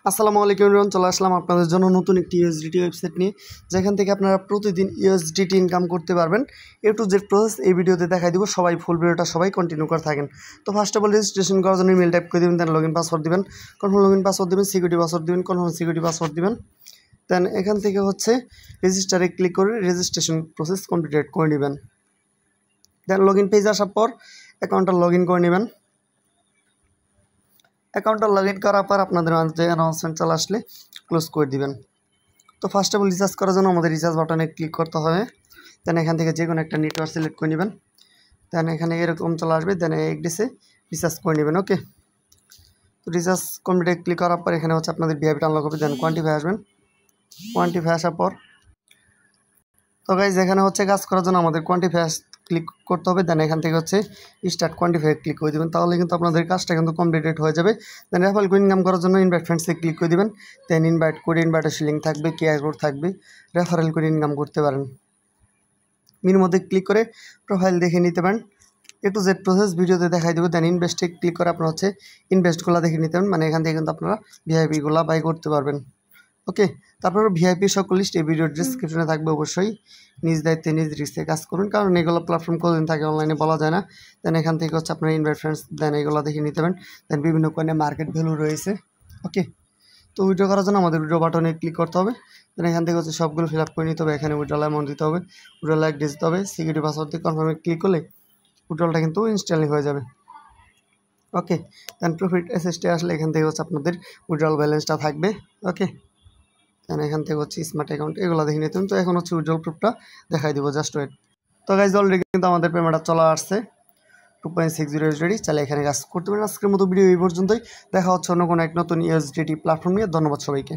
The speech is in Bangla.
আসসালামু আলাইকুম এভরিওয়ান, চলে আসলাম আপনাদের জন্য নতুন একটি ইউএসডিটি ওয়েবসাইট নিয়ে, যেখান থেকে আপনারা প্রতিদিন ইউএসডিটি ইনকাম করতে পারবেন। এ টু জেড প্রসেস এই ভিডিওতে দেখাই দিব। সবাই ফুল ভিডিওটা সবাই কন্টিনিউ করে থাকেন। তো ফার্স্ট অফ অল রেজিস্ট্রেশন করার জন্য ইমেল টাইপ করে দেবেন, দেন লগইন পাসওয়ার্ড দিবেন, কনফার্ম লগইন পাসওয়ার্ড দিবেন, সিকিউরিটি পাসওয়ার্ড দিবেন, কনফার্ম সিকিউরিটি পাসওয়ার্ড দিবেন। দেন এখান থেকে রেজিস্টারে ক্লিক করে রেজিস্ট্রেশন প্রসেস কমপ্লিট করে নেবেন। দেন লগইন পেজ আসার পর অ্যাকাউন্টটা লগইন করে নেবেন। অ্যাকাউন্টটা লগইন করার পর আপনাদের মাঝে অ্যানাউন্সমেন্ট চলে আসলে ক্লোজ করে দিবেন। তো ফার্স্ট অফ অল রিচার্জ করার জন্য আমাদের রিচার্জ বাটনে ক্লিক করতে হবে। দেন এখান থেকে যে কোনো একটা নেটওয়ার্ক সিলেক্ট করে নেবেন। দেন এখানে এরকম চলে আসবে, দেন এগ্রিসে রিচার্জ করে নেবেন। ওকে, তো রিচার্জ কমপ্লিট ক্লিক করার পর এখানে আপনাদের ভিআইপি আনলক হবে। দেন কোয়ান্টিফাই আসবেন। কোয়ান্টিফাই আসার পর তো গাইজ এখানে কাজ করার জন্য আমাদের কোয়ান্টিফাই ক্লিক করতে হবে। দেন এখান থেকে স্টার্ট কোয়ান্টিফাই ক্লিক করে দেবেন, তাহলে কিন্তু আপনাদের কাজটা কিন্তু কমপ্লিটেড হয়ে যাবে। দেন রেফারেল কোড ইনকাম করার জন্য ইনভাইট ফ্রেন্ডসে ক্লিক করে দেবেন। দেন ইনভাইট কোড, ইনভাইটের লিঙ্ক থাকবে, কেয়ার কোড থাকবে, রেফারেল করে ইনকাম করতে পারেন। মিনির মধ্যে ক্লিক করে প্রোফাইল দেখে নিতে পারেন। এ টু জেড প্রসেস ভিডিওতে দেখাই দেবো। দেন ইনভেস্টে ক্লিক করে আপনার ইনভেস্টগুলো দেখে নিতে পারেন, মানে এখান থেকে কিন্তু আপনারা ভিআইপিগুলো বাই করতে পারবেন। ওকে, তারপর ভিআইপি সকল লিস্ট এই ভিডিওর ডিসক্রিপশনে থাকবে। অবশ্যই নিজ দায়িত্বে নিজ রিস্কে কাজ করুন, কারণ এগুলো প্ল্যাটফর্ম কতদিন থাকে অনলাইনে বলা যায় না। দেন এখান থেকে আপনার ইনভাইট ফ্রেন্ডস, দেন এগুলো দেখে নিতে পারেন। দেন বিভিন্ন কয়েনে মার্কেট ভ্যালু রয়েছে। ওকে, তো উইড্রো করার জন্য আমাদের উইড্রো বাটনে ক্লিক করতে হবে। দেন এখান থেকে সবগুলো ফিল আপ করে নিতে হবে। এখানে উইড্রল অ্যামাউন্ট দিতে হবে, উইড্রল অ্যাড্রেস দিতে হবে, সিকিউরিটি পাসওয়ার্ড দিয়ে কনফার্মে ক্লিক করলে উইড্রলটা কিন্তু ইনস্ট্যান্টলি হয়ে যাবে। ওকে, দেন প্রফিট অ্যাসেস্টে আসলে এখান থেকে আপনাদের উইড্রল ব্যালেন্সটা থাকবে। ওকে, দেন এখান থেকে স্মার্ট অ্যাকাউন্ট এগুলো দেখে নিতে। তো এখন উইড্রল প্রুফটা দেখাই দিব, জাস্ট ওয়েট। তো গাইজ অলরেডি কিন্তু আমাদের পেমেন্টটা চলে আসছে 2.60 USD। চাইলে এখানে কাজ করতে পারেন। আজকের মতো ভিডিও এই পর্যন্তই। দেখা হচ্ছে অন্য কোনো এক নতুন ইউএসডিটি প্ল্যাটফর্ম নিয়ে। ধন্যবাদ সবাইকে।